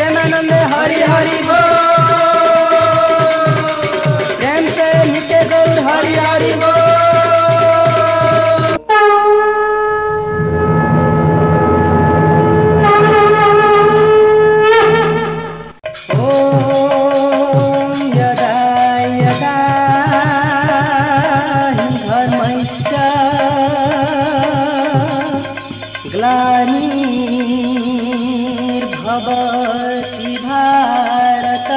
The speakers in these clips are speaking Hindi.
प्रेमानंद हरि हरि बोल। प्रेम से नित्य गौर हरि हरि बोल। ओम यदा यदा हि धर्मस्य ग्लानिर्भवति भारत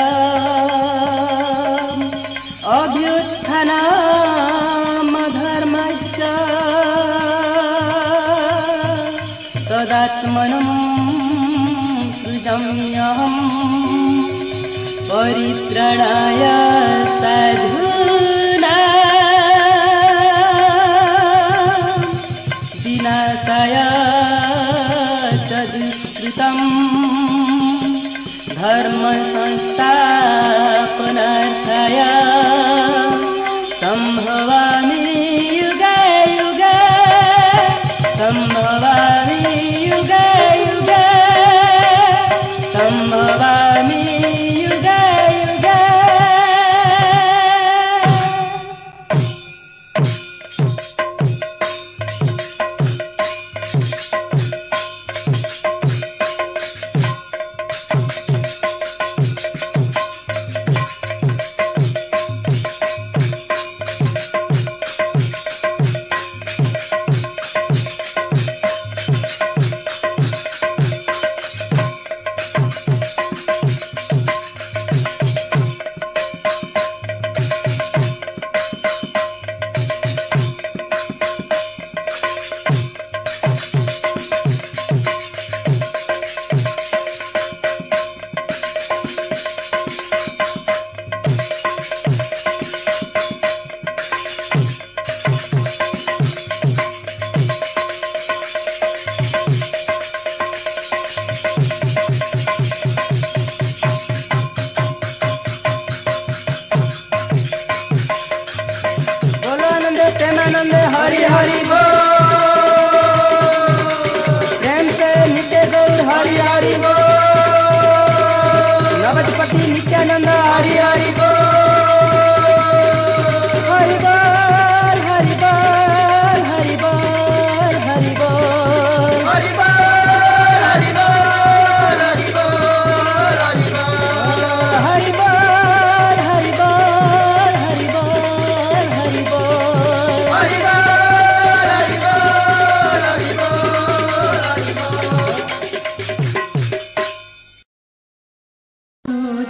अभ्युत्थानमधर्मस्य तदात्मनं सृजाम्यहम् परित्राणाय साधूनां विनाशाय च दुष्कृतम् धर्म संस्थापनार्थाय संभवामि युगे युगे संभवामि युगे युगे संभवामि युगे युगे। प्रेमानंद हरि हरि बोल। प्रेम से नित्य गौर हरि हरि बोल। नवद्वीपति नित्यानंद हरि हरि बोल। हरि बोल हरि बोल हरि बोल हरि बोल हरि बोल हरि बोल हरि बोल हरि बोल हरि बोल हरि बोल हरि बोल हरि बोल।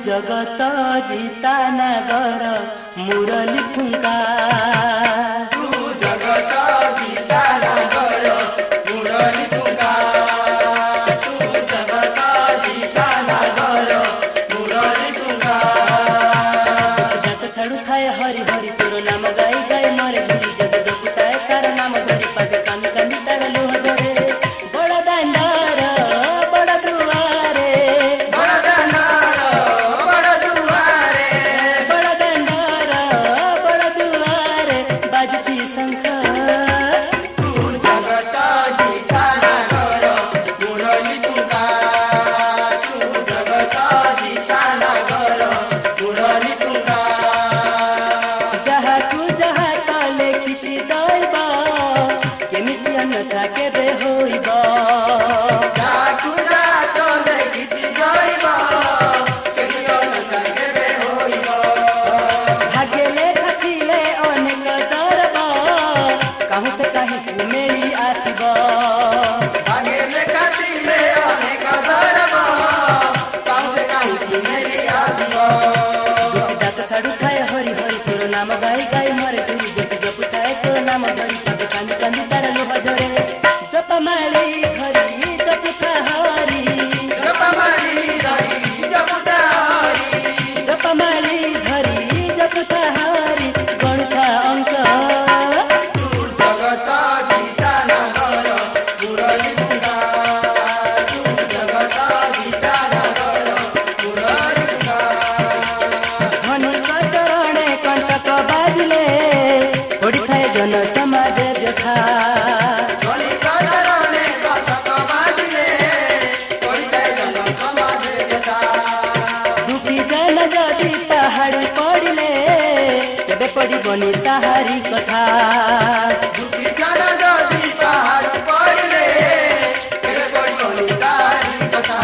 जगत जीता नगर मुरली फुंका तू जगत जीता नगर मुरली फुंका तू जगत जीता नगर मुरली फुंका जग छाड़ू थाए हरि हरि तोर नाम गाई गाई मरे झुरी जग जगुताए तार नाम धरी पावे कामी कामी तार लोह जरे बड़ दांडार बड़ दुआरे बड़ दांडार बड़ दुआरे बड़ दांडार बड़ दुआरे पड़बनी ताहारी कथा दुखी जन जदि पहाड़ पड़िले केबे पड़बनी ताहारी कथा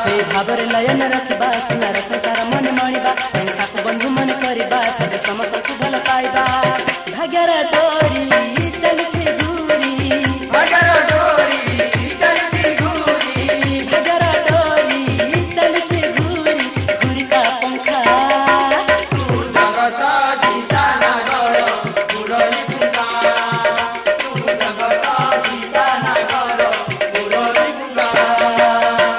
से भावर लयन रखा सुनार संसार मन मणिबा हिंसा को बंधु मन करवा सब समस्त को भल पाइबा भाग्यर डोरी चलछे घूरी भाग्यर डोरी चलछे घूरी भाग्यर डोरी चलछे घूरी घूरी का पंखा तू जगत जीता नगर मुरली पुंगा तू जगत जीता नगर मुरली पुंगा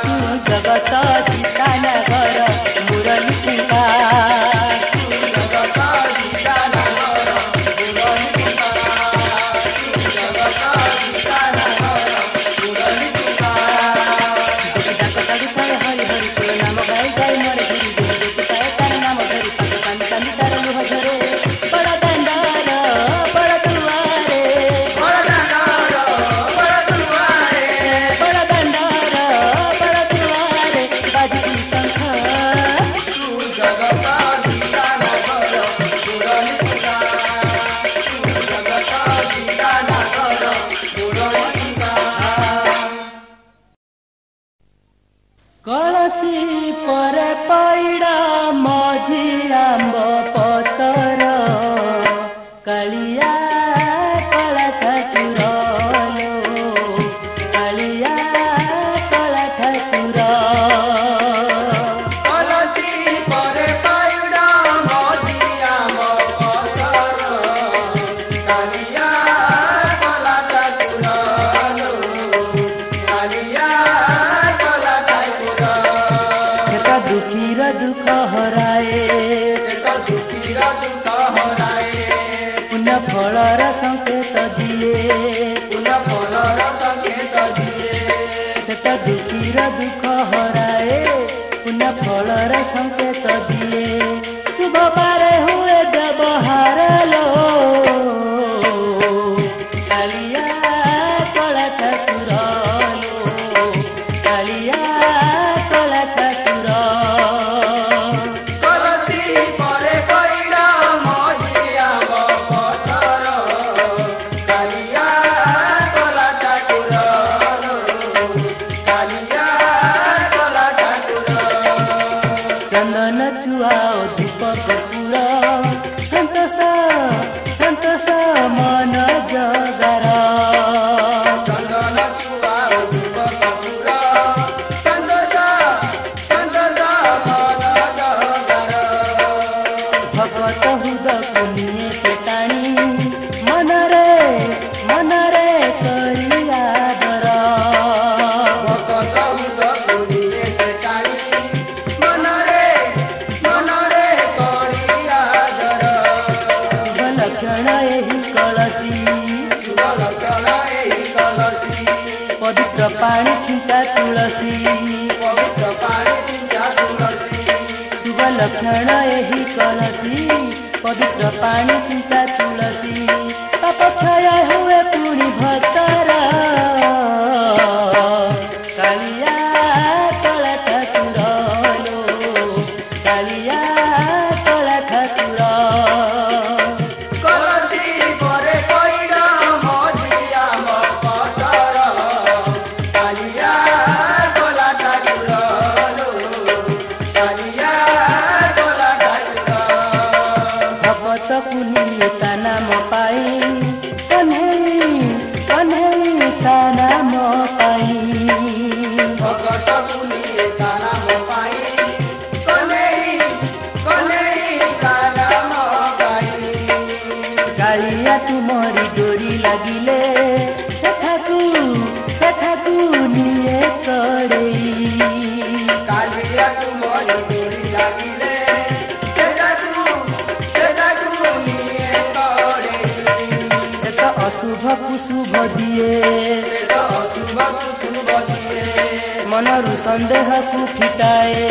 तू जगत जीता नगर मुरली पुंगा कलसी पर पैड़ा मझी आंब पतर कालिया कला ठाकुर कालिया कला ठाकुर कलसी परे पाइड़ा मजिया मपतर कालिया कला ठाकुर कालिया कला ठाकुर सेता दुखीर दुख हराए सेता दुखीर दुख हराए पुण्य फलर संकेत दिए पुनः फलर संकेत दिए सेता दुखीर दुख हराए पुण्य फलर संकेत दिए शुभ बारे हुए व्यवहार लो कालिया कला ठाकुर लो कालिया कला ठाकुर कलसी परे पाइड़ा मजिया मपतर कालिया कला ठाकुर कालिया कला ठाकुर चंदन चुआओ धूप कपूर संतोष संतोष मन जगर चंदन चुआ दीप कपूर संतोष संतोष मन जगर भगत हुद कुनिए से टाणी मनरे मनरे करिया दर भगत उद कुनिए से टाणी मनरे मनरे करिया दर शुभ लक्षण एहि कलसी शुभ लक्षण एहि कलसी पवित्र पानी छिंचा तुलसी पवित्र पानी सिंचा तुलसी शुभ लक्षण एहि कलसी पवित्र पानी सिंचा तुलसी पाप क्षय हुए पुनि भक्तर कालिया कला ठाकुर लो कालिया कला ठाकुर कलसी परे पाइड़ा मजिया मपतर कालिया कला ठाकुर कालिया कला ठाकुर भगत पुनिए ता नाम पाई कन्हई कन्हई ता नाम पाई भगत पुनिए का नाम पाई कन्हई कन्हई का नाम पाई कालिया तुमरी डोरी लगिले सेठाकू सेठाकू निये कड़ई कालिया तुमरी डोरी लागिले सेटाकू निये करे सेठ अशुभ कुशुभ दिए सेटा अशुभ कुशुभ दिए मनरु संदेह को फिटाए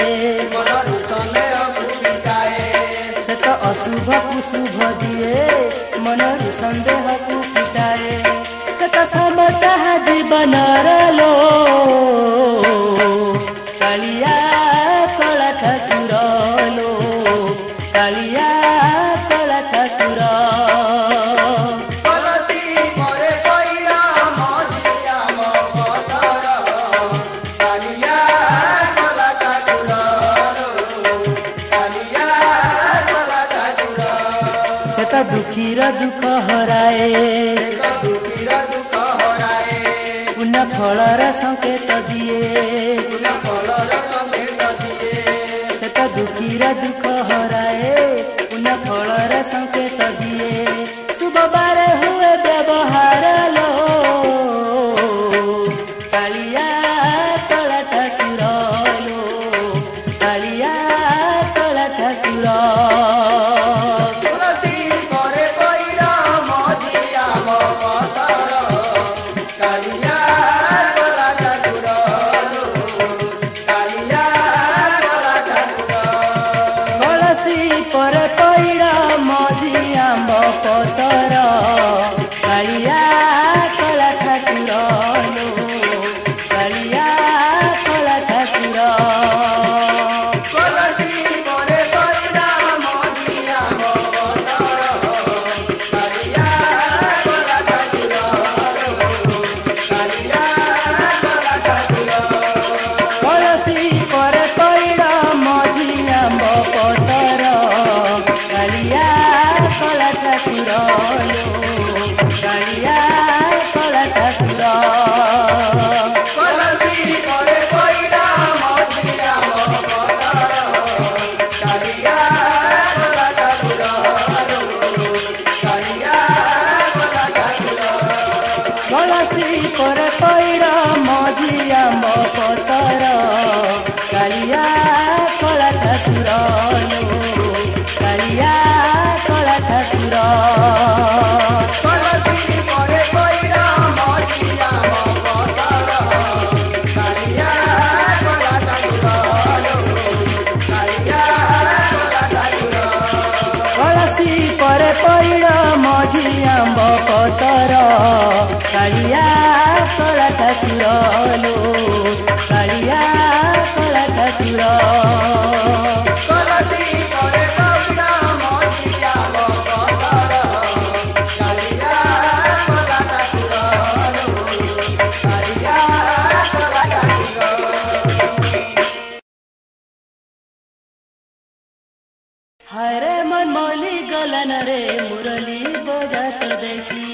मनरु सन्देह कुपिटाए सेठ अशुभ कुशुभ दिए मनरु संदेह को फिटाए सेठ समचाह जीवन लो कालिया कला ठाकुर लो कालिया कला ठाकुर ତ ଦୁଃଖୀର ଦୁଃଖ ହରାଏ ଦୁଃଖୀର ଦୁଃଖ ହରାଏ ପୁଣ୍ୟ ଫଳର ସଂକେତ ଦିଏ ପୁଣ୍ୟ ଫଳର ସଂକେତ ଦିଏ ସେ ତ ଦୁଃଖୀର ଦୁଃଖ ହରାଏ ପୁଣ୍ୟ ଫଳର ସଂକେତ ଦିଏ ଶୁଭବାର ହୁଏ ବ୍ୟବହାର लो କାଳିଆ କଳା ଠାକୁର लो କାଳିଆ କଳା ଠାକୁର ତୁଳସୀ ପରେ ପଇଡ଼ ମଝିଆ ମୋ ପତର କାଳିଆ କଳା ଠାକୁର କାଳିଆ କଳା ଠାକୁର ତୁଳସୀ ପରେ ପଇଡ଼ ମଝି ଆମ୍ବ ପତର କାଳିଆ କଳା ଠାକୁର लो କାଳିଆ କଳା ଠାକୁର ତୁଳସୀ ପରେ ପଇଡ଼ ମଝିଆ ମୋ ପତର କାଳିଆ କଳା ଠାକୁର କାଳିଆ କଳା ଠାକୁର ତୁଳସୀ ପରେ ପଇଡ଼ ମଝି ଆମ୍ବ ପତର କାଳିଆ କଳା ଠାକୁର लो କାଳିଆ କଳା ଠାକୁର ତୁଳସୀ ପରେ ପଇଡ଼ ମଝିଆ ମୋ ପତର କାଳିଆ କଳା ଠାକୁର କାଳିଆ କଳା ଠାକୁର ତୁଳସୀ ପରେ ପଇଡ଼ ମଝି ଆମ୍ବ ପତର କାଳିଆ କଳା ଠାକୁର लो କାଳିଆ କଳା ଠାକୁର ତୁଳସୀ ପରେ ପଇଡ଼ ମଝିଆ ମୋ ପତର କାଳିଆ କଳା ଠାକୁର କାଳିଆ କଳା ଠାକୁର ତୁଳସୀ ପରେ ପଇଡ଼ ମଝି ଆମ୍ବ ପତର କାଳିଆ କଳା ଠାକୁର लो କାଳିଆ କଳା ଠାକୁର ତୁଳସୀ ପରେ ପଇଡ଼ ମଝିଆ ମୋ ପତର କାଳିଆ କଳା ଠାକୁର କାଳିଆ କଳା ଠାକୁର हरे मन मौली गलन रे मुरली बजात देखी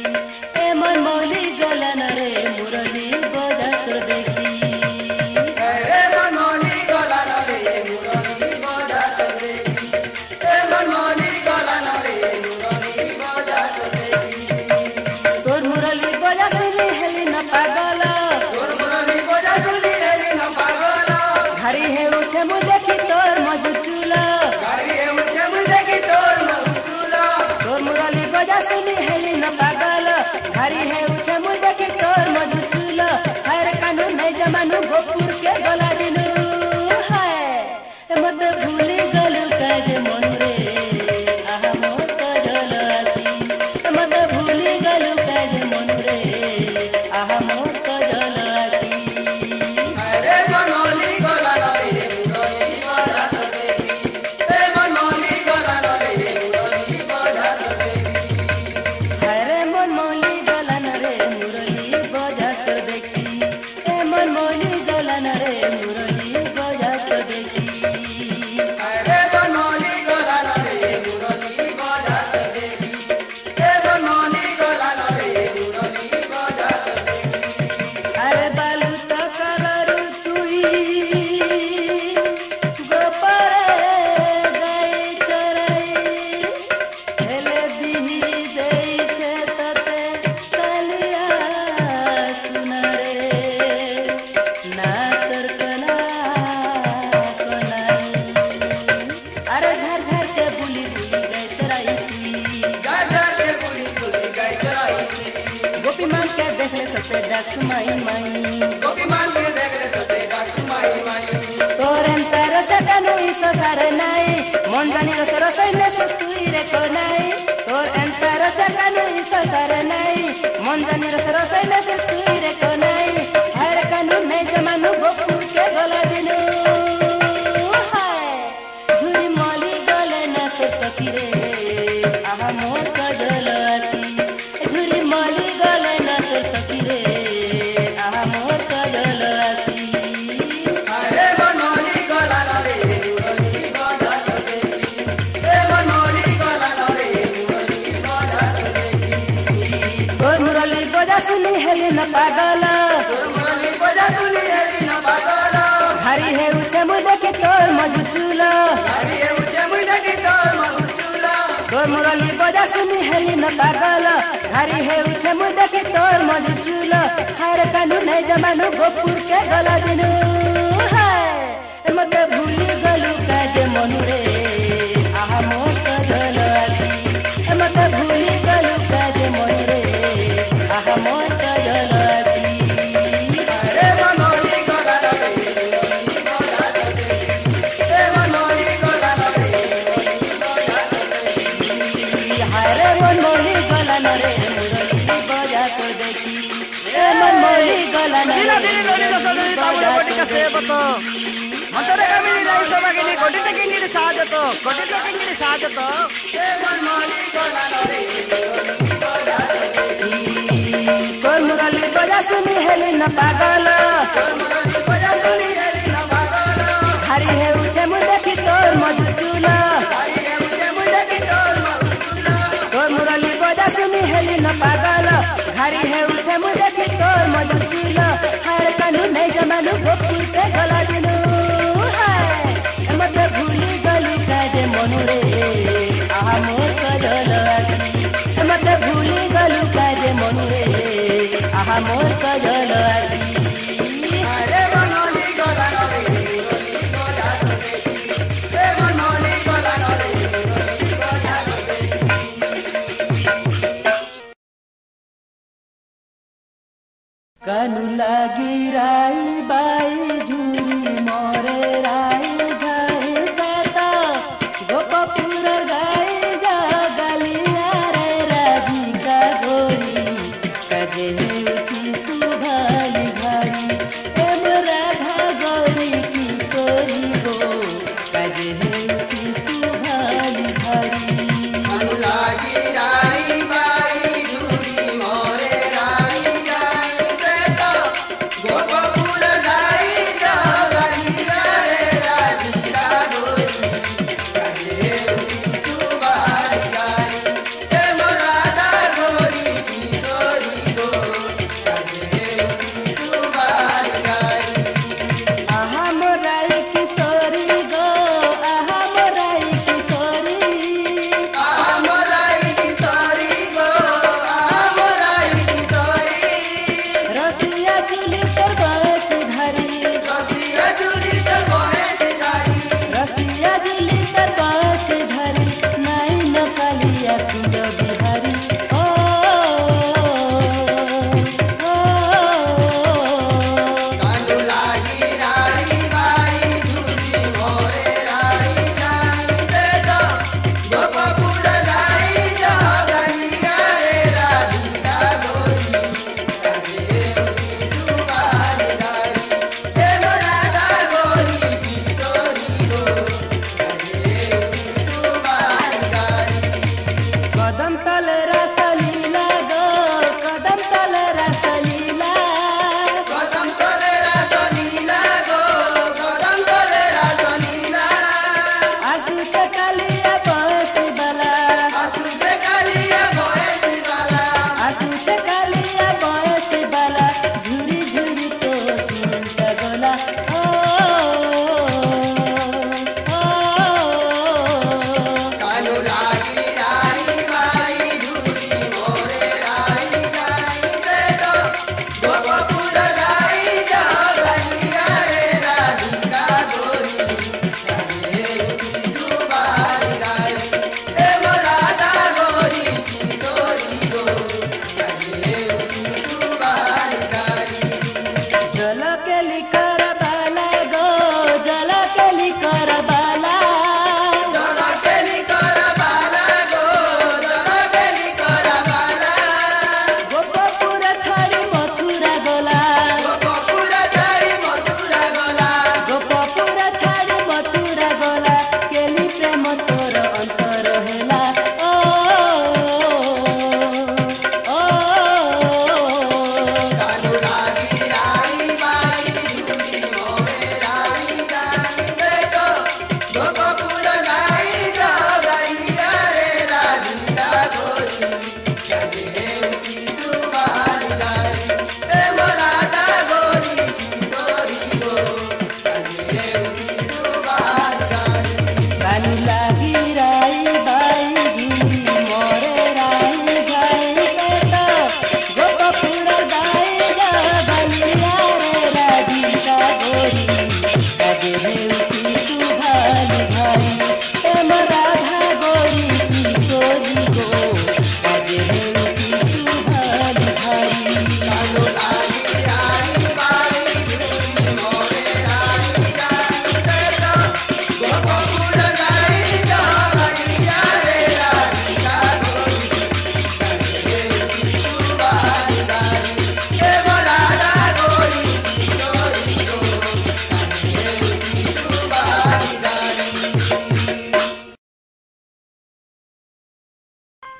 ए मन मौली गलन रे मुरली बजात देखी रे मनोनी गलन रे मुरली बजात देखी रे मनोनी गलन रे मुरली बजात देखी तोर मुरली बजा सुनी हेली न पागल तोर मुरली बजात हेली न पागल घरी है उछे मु देखी तोर मजू चूला गाड़ी हे उछे मु देखी तोर मचुला तोर मुरली बजा सुनी हेली न पागल घरी है उछे मु देखी तोर मजू चूला हर कानू नहीं जमानू गोपुर के गला दिनू हाय मत भूली गलू काज मनु रे आहा मोर कजल आखी मत भूली गलू काज मनु रे आहा मोर कजल आखी रे मनोनी गलन रे मुरली बजात देखी रे मनोनी गलन रे मुरली बजात देखी हरे मन मौली गलन रे मुरली बजात देखी ए मन मौली गलन रे मुरली बजात देखी रे मनोनी गलन रे मुरली बजात देखी रे मनोनी गलन रे मुरली बजात देखी अरे बालू तो कलरु तुई गोपरे गई चराई हेले बिही देई छे तते कालिया सुनरे ना तरकना कनाई अरे झर झर के बुली बुली गई चराई तुई गाजा के बुली बुली गई चराई गोपी मान के देख ले सते डाक्स माई माई गोपी मान के देख ले सते डाक्स माई माई तोरन तरस कनु इसो सारे नाई मन जानी रस रसै ने सस्तुई रे को नाई तोर अंतरस कनु इसो सारे नाई मन जानी रस रसै ने सस्तुई रे को नाई हर कनु नै जमानु गोपुर के गला दिनु हाय झुरी मली गले न तोर सखी रे आहा मोर कजल आती झुरी मली गले न तोर सखी रे आहा मोर कजल आती रे मनोनी गलन रे मुरली बजात देखी रे मनोनी गलन रे मुरली न पागल तोर मुरली बजा तुनी हेली न पागल हरी है उछे मुँह देखी तोर मधु चूला हरी है उछे मुँह देखी तोर मधु चूला तोर मुरली बजा सुनी हेली न पागल हरी है उछे मुँह देखी तोर मधु चूला हर कानू नहीं जमानू गोपुर के गला दिनू है मत भूली गलू काजे मनु रे आहा मोत जल आती मत भूली गलू काजे मनु रे आहा मोत जल आती अरे मनोली गला रे मुरली बजा तुनी ए मनोली गला रे मुरली बजा तुनी हरे मनमोही गला न रे मुरली बजा तो देखी ए मनमोही गला न रे मुरली बजा तो देखी मंतरे कमी नहीं सभा के लिए कोटी तक इंगिरी साजतो कोटी तक इंगिरी साजतो ए मनोली गला रे मुरली बजा तुनी कोई मुरली बजा सुनी हेली न पागल तोर मुरली बजा तुनी हेली न पागल हरी है उछे मुँह देखी तोर मधु चूला हरी है उछे मुँह देखी तोर मधु चूला कोई मुरली बजा सुनी हेली न पागल हरी है उछे मुँह देखी तोर मधु चूला हर कानू नहीं जमानू गोपुर के गला दिनू है मत भूली गलू काजे मनु रे आहा मोर कजल आती मत भूली गलू काजे मनु रे आहा मोर कजल आती अरे मनोली गला रे मुरली बजा तुनी ए मनोली गला रे मुरली बजा तुनी कानू लागी राई बाई झूरी मोरे राई झाई साता गोपपुर गाई जा गलिया रे राधिका गोरी कजे की सुभाली भारी एम राधा गौरी किशोरी गो कजे की सुभाली भारी अनुलागी राई बाई झूरी मोरे राई जाई से तो गोपपुर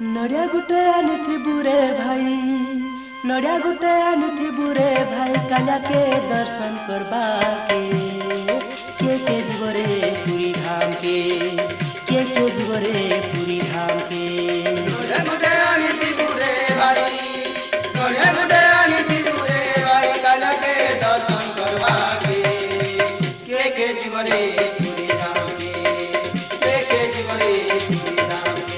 नड़िया गुटे आनिथिबु रे भाई नड़िया गुटे आनिथिबु रे भाई कालिया के दर्शन करबा के जीव रे पुरी धाम के जीव रे पुरी धाम के नड़िया गुटे आनिथिबु रे भाई नड़िया गुटे आनिथिबु रे भाई कालिया के दर्शन करबा के जीव रे पुरी धाम के जीव रे पुरी धाम के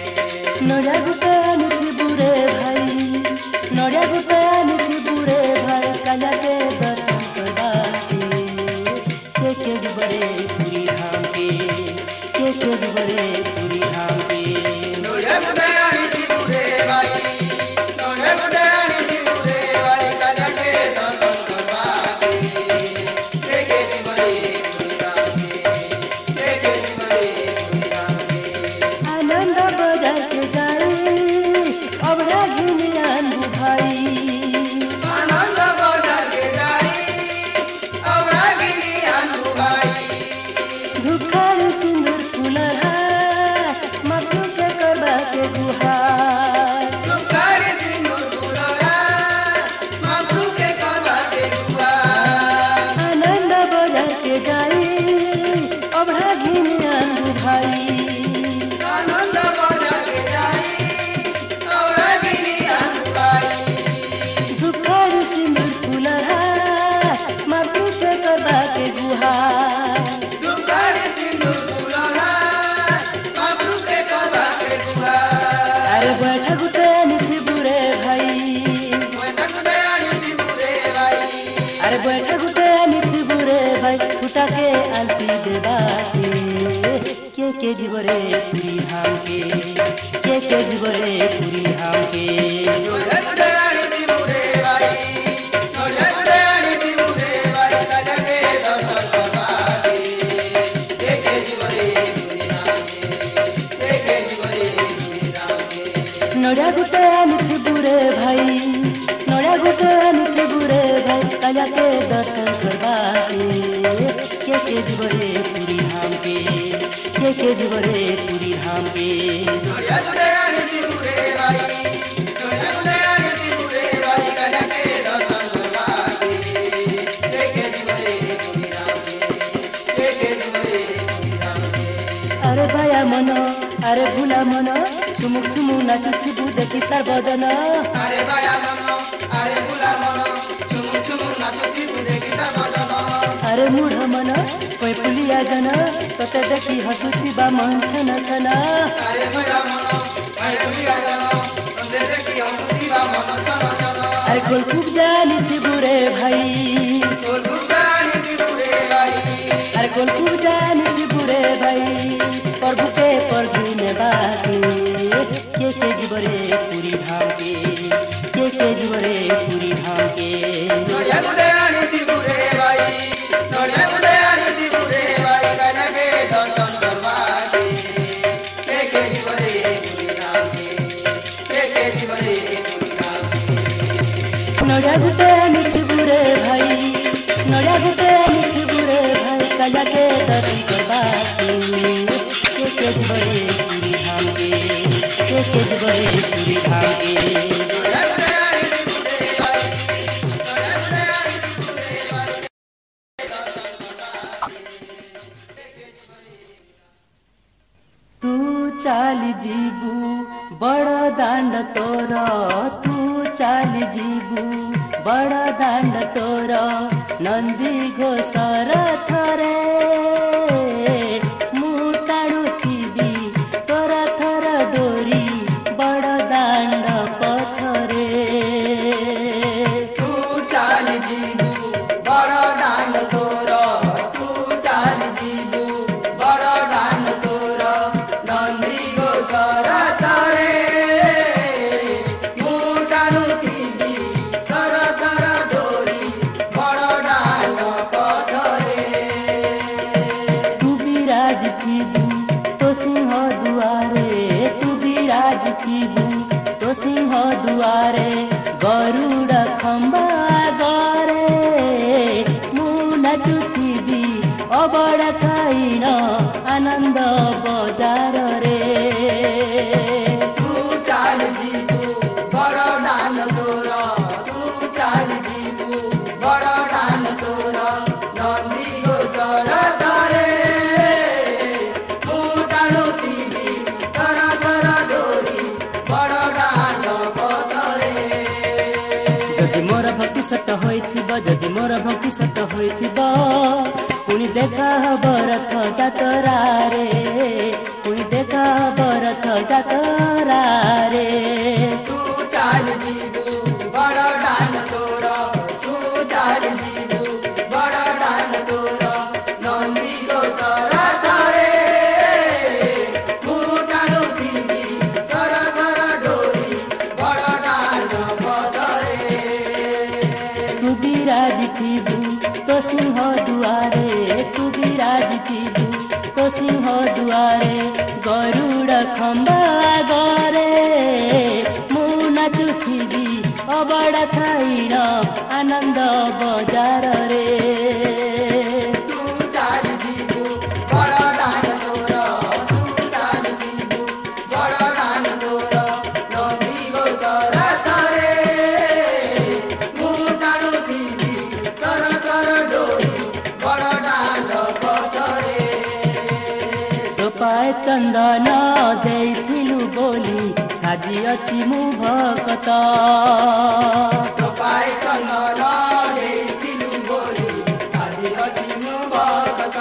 नड़िया गुटे आनिथिबु रे भाई नड़िया गुटे आनिथिबु रे भाई कालिया के दर्शन करबा के जीव रे पुरी धाम के जीव रे पुरी धाम के नड़िया गुटे आनिथिबु रे भाई नड़िया गुटे आनिथिबु रे भाई कालिया के दर्शन करबा के जीव रे पुरी धाम के जीव रे पुरी धाम के आनंद बजार के जाई अब रागिनी आनबु भाई आनंद बजार के जाई अब रागिनी आनबु भाई धुखार सिंदूर फुलहा माथु के करबा के गुहार दुखार सिंदूर फुलरा माथु के करबा के गुहार आनंद बजार के जाई अब रागिनी आनबु भाई आनंद बजार के जाई अब रागिनी आनबु भाई धुखार सिंदूर फुलहा माथु के करबा के गुहार दुखार सिंदूर फुलरा माथु के करबा के गुहार अरे बैठा गुटे आनिथिबु रे भाई बैठा गुटे आनिथिबु रे भाई अरे बैठा गुटे आनिथिबु रे भाई फुटा के आलती देबा के जीव रे पुरी धाम के जीव रे पुरी धाम के नड़िया गुटे आनिथिबु रे भाई नड़िया गुटे आनिथिबु रे भाई कालिया के दर्शन करबा के जीव रे पुरी धाम के जीव रे पुरी धाम के नड़िया गुटे आनिथिबु रे भाई नड़िया गुटे आनिथिबु रे भाई कालिया के दर्शन करबा के जीव रे पुरी धाम के जीव रे पुरी धाम के नड़िया गुटे आनिथिबु रे भाई नड़िया गुटे आनिथिबु रे भाई कालिया के दर्शन करबा के जीव रे पुरी धाम के जीव रे पुरी धाम के अरे बाया मन अरे भुला मन चुमुक चुमुक नाचुथिबु देखि तार बदन अरे बाया मनो अरे बुला मनो चुमु चुमु नाचुथिबु देखि ता बदन अरे मूढ़ मन कोई पुलिया जन तते देखि हसुथिबा मन छन छन अरे बाया मनो अरे बुला मनो तंदे देखि हसुथिबा मन छन छन अरे खोल खूब जानिथिबु रे भाई तोर बुगानी दिबुरे भाई अरे खोल खूब जानिथिबु रे भाई प्रभु के परधि में बाकी के जीव रे पुरी धाम के जीव रे पुरी धाम के नड़िया गुटे आनी दिबुरे भाई नड़िया गुटे आनी दिबुरे भाई कालिया के दर्शन करबा के जीवरे पुरी धाम के जीवरे पुरी धाम के नड़िया गुटे आनिथिबु रे भाई नड़िया गुटे आनिथिबु रे भाई कालिया के दर्शन करबा के जीव रे पुरी धाम के जीव रे पुरी धाम के नड़िया गुटे आनी दिबुरे भाई नड़िया गुटे आनी दिबुरे भाई दर्शन करबा तू चाली जीबू बड़ दांड तोर तू चाली जीबू बड़ दांड तोर नंदी घोषर थरे मु टाणुथिबी तोर थर डोरी बड़ दांड पथरे तू चाल जीबू बड़ दांड तोर तू चाल जीबू बड़ दांड तोर नंदी गोसर तरे मुटानु थिबी तर तर डोरी बड़ दांड पथरे तू विराज थीबू तो सिंह दुआरे तू विराज थीबू तो सिंह दुआरे गरुड़ खंबा गरे मु नाचुथिबी अबड़ा खाइन आनंद बजार रे तू चाल ଭବିଷ୍ୟତ ହୋଇଥିବ ଯଦି ମୋର ଭବିଷ୍ୟତ ହୋଇଥିବ ପୁଣି ଦେଖା ହବ ରଥ ଯାତ୍ରାରେ ପୁଣି ଦେଖା ହବ ରଥ ଯାତ୍ରାରେ ତୁ ଚାଲ ଯିବୁ ବଡ଼ ଦାଣ୍ଡ ତୋର ତୁ ଚାଲ ଯିବୁ ବଡ଼ ଦାଣ୍ଡ ତୋର ନନ୍ଦୀ ଘୋଷ ରଥରେ ମୁଁ ଟାଣୁଥିବି ତୋର ତୋର ଡୋରି ବଡ଼ ଦାଣ୍ଡ ପଦରେ ତୁ ବିରାଜିଥିବୁ ତୋ ସିଂହ ଦୁଆରେ ତୁ ବିରାଜିଥିବୁ ତୋ ସିଂହ ଦୁଆରେ ଗରୁଡ଼ ଖମ୍ବା ଆଗରେ ମୁଁ ନାଚୁଥିବି ଅବଡ଼ା ଖାଇଣ ଆନନ୍ଦ ବଜାରରେ ତୁ ଚାଲ ଯିବୁ ବଡ଼ ଦାଣ୍ଡ ତୋର ତୁ ଚାଲ ଯିବୁ ବଡ଼ ଦାଣ୍ଡ ତୋର ନନ୍ଦୀ ଘୋଷ ରଥରେ ମୁଁ ଟାଣୁଥିବି ତୋର ତୋର ଡୋରି ବଡ଼ ଦାଣ୍ଡ ପଥରେ ତୋ ପାଏ ଚନ୍ଦନ ଦେଇଥିଲୁ ବୋଲି ସାଜିଅଛି ମୁଁ ଭକତ ତୋ ପାଏ ଚନ୍ଦନ ଦେଇଥିଲୁ ବୋଲି ସାଜିଅଛି ମୁଁ ଭକତ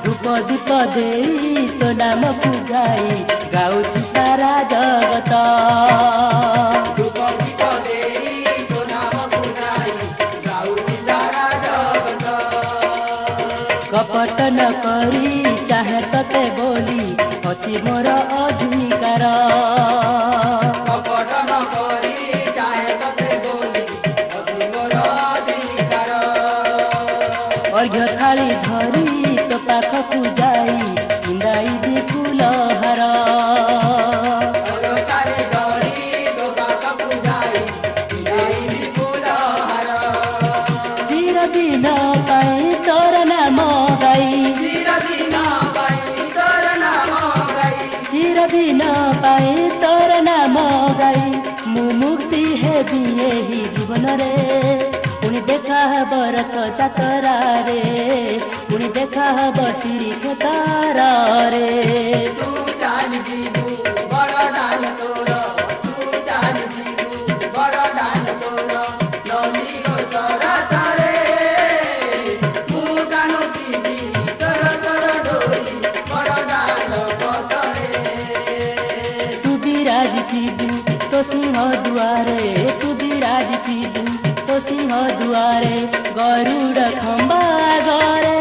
ଧୂପ ଦୀପ ଦେଇ ତୋ ନାମକୁ ଗାଇ ଗାଉଛି ସାରା ଜଗତ ଧୂପ ଦୀପ ଦେଇ ତୋ ନାମକୁ ଗାଇ ଗାଉଛି ସାରା ଜଗତ କପଟ ନ କରି ଚାହେଁ ତତେ ବୋଲି ଅଛି ମୋର ଅଧିକାର କପଟ ନ କରି ଚାହେଁ ତତେ ବୋଲି ଅଛି ମୋର ଅଧିକାର ଅର୍ଘ୍ୟ ଥାଳି ଧରି ତୋ ପାଖକୁ ଯାଇ ପିନ୍ଧାଇବି ଫୁଲହାର ଅରତାଳି ଧରି ତୋ ପାଖକୁ ଯାଇ ପିନ୍ଧାଇବି ଫୁଲହାର ଚିରଦିନ ପାଇଁ ତୋର ନାମ ଗାଇ ଚିରଦିନ ପାଇଁ ତୋର ନାମ ଗାଇ ଚିରଦିନ ପାଇଁ ତୋର ନାମ ଗାଇ ମୁଁ ମୁକ୍ତି ହେବି ଏହି ଜୀବନରେ ପୁଣି ଦେଖା ହେବ ରଥ ଯାତ୍ରାରେ ପୁଣି ଦେଖା ହେବ ଶ୍ରୀକ୍ଷେତ୍ରରେ ତୁ ଚାଲ ଯିବୁ ବଡ଼ ଦାଣ୍ଡ ତୋର ତୁ ଚାଲ ଯିବୁ ବଡ଼ ଦାଣ୍ଡ ତୋର ନନ୍ଦୀ ଘୋଷ ରଥରେ ମୁଁ ଟାଣୁଥିବି ତୋର ତୋର ଡୋରି ବଡ଼ ଦାଣ୍ଡ ପଥରେ ତୁ ବିରାଜିଥିବୁ ତୋ ସିଂହ ଦୁଆରେ ତୁ ବିରାଜିଥିବୁ ତୋ ସିଂହ ଦୁଆରେ ଗରୁଡ଼ ଖମ୍ବା ଆଗରେ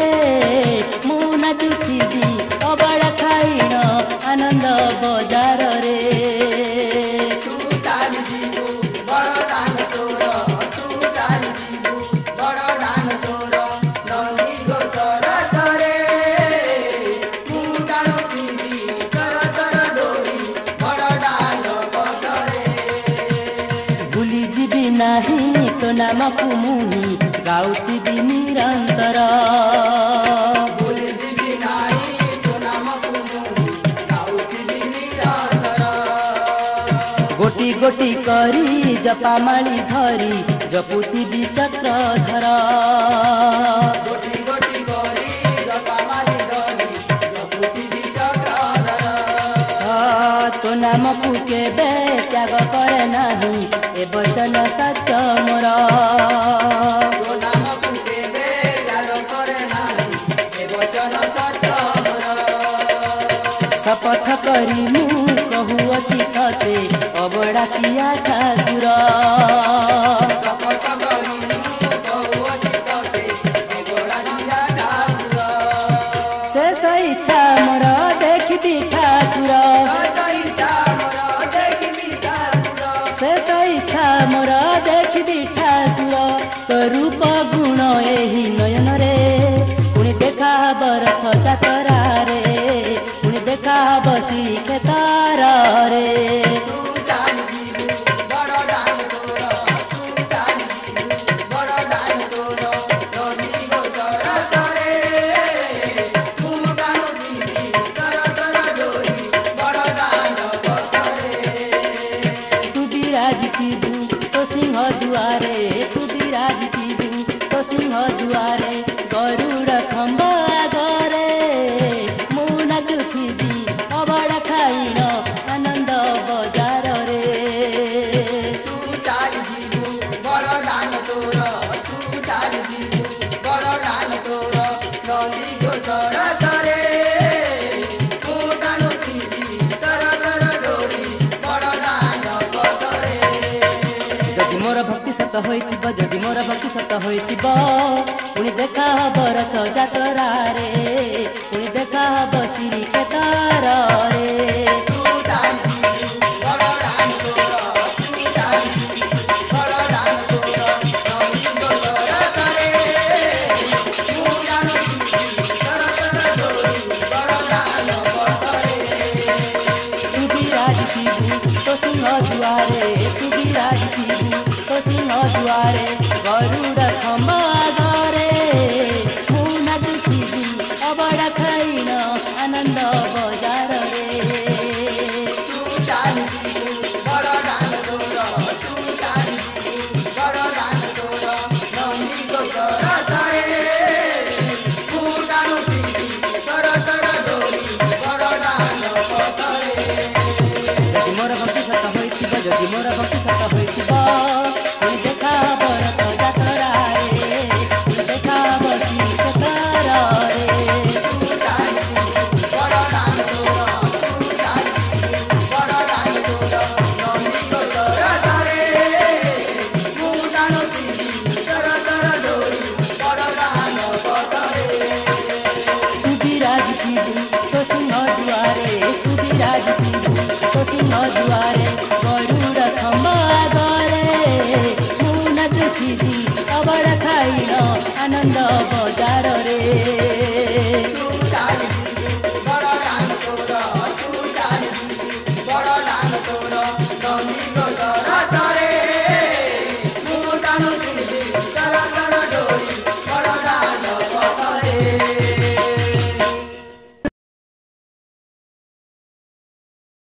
ମୁଁ ନାଚୁଥିବି ଅବଡ଼ା ଖାଇଣ ଆନନ୍ଦ ବଜାରରେ ତୁ ଚାଲ ଯିବୁ ବଡ଼ ଦାଣ୍ଡ ତୋର ତୁ ଚାଲ ଯିବୁ ବଡ଼ ଦାଣ୍ଡ ତୋର ନନ୍ଦୀ ଘୋଷ ରଥରେ ମୁଁ ଟାଣୁଥିବି ତୋର ତୋର ଡୋରି ବଡ଼ ଦାଣ୍ଡ ପଥରେ ଭୁଲିଯିବି ନାହିଁ ତୋ ନାମକୁ ମୁହିଁ ଗାଉଥିବି ନିରନ୍ତର ଭୁଲି ଯିବି ନାହିଁ ତୋ ନାମକୁ ମୁଁ ଗାଉଥିବି ନିରନ୍ତର ଗୋଟି ଗୋଟି କରି ଜପାମାଳି ଧରି ଜପୁଥିବି ଚକ୍ରଧର ଗୋଟି ଗୋଟି କରି ଜପାମାଳି ଧରି ଜପୁଥିବି ଚକ୍ରଧର ତୋ ନାମକୁ କେବେ ତ୍ୟାଗ କରେ ନାହିଁ ଏ ବଚନ ସତ୍ୟ ମୋର ତୋ ନାମକୁ କେବେ ତ୍ୟାଗ କରେ ନାହିଁ ଏ ବଚନ ସତ୍ୟ ମୋର ଶପଥ କରି ମୁଁ କହୁଅଛି ତତେ ଅବଡ଼ା କିଆ ଠାକୁର ଶପଥ କରି ମୁଁ କହୁଅଛି ତତେ ଅବଡ଼ା ଦିଆ ଠାକୁର ଶେଷ ଇଚ୍ଛା ମୋର ଦେଖିବି ଠାକୁର ତୋ ଇଚ୍ଛା ମୋର ଦେଖିବି ଠାକୁର ଶେଷ ଇଚ୍ଛା ମୋର ଦେଖିବି ଠାକୁର ତୋ ରୂପ ଗୁଣ ଏହି ନୟନରେ ପୁଣି ଦେଖା ହବ ରଥ ଯାତ୍ରାରେ ପୁଣି ଦେଖା ହବ ଶ୍ରୀକ୍ଷେତ୍ରରେ ତୁ ଚାଲ ଯିବୁ ବଡ଼ ଦାଣ୍ଡ ତୋର ତୁ ଚାଲ ଯିବୁ ବଡ଼ ଦାଣ୍ଡ ତୋର ନନ୍ଦୀ ଘୋଷ ରଥରେ ମୁଁ ଟାଣୁଥିବି ତୋର ତୋର ଡୋରି सरतरे फुटानु तिमी तर तर डोरी बड़ दाण्ड पतरे जदि मोर भक्ति सत होइतिब जदि मोर भक्ति सत होइतिब पुणी देखा हब रथ जातरा रे पुणी देखा हब श्री केदार रे तू दानी बड़ दाण्ड तोर तू दानी बड़ दाण्ड तोर नमी तो सरतरे फुटानु तिमी तर तर डोरी बड़ दाण्ड पतरे तू विराज थिबु तो सिंह दुआरे तू विराज थिबु तो सिंह दुआरे गरुड़ खम्बा गरे मुना थिबि अबड़ा खाइन आनन्द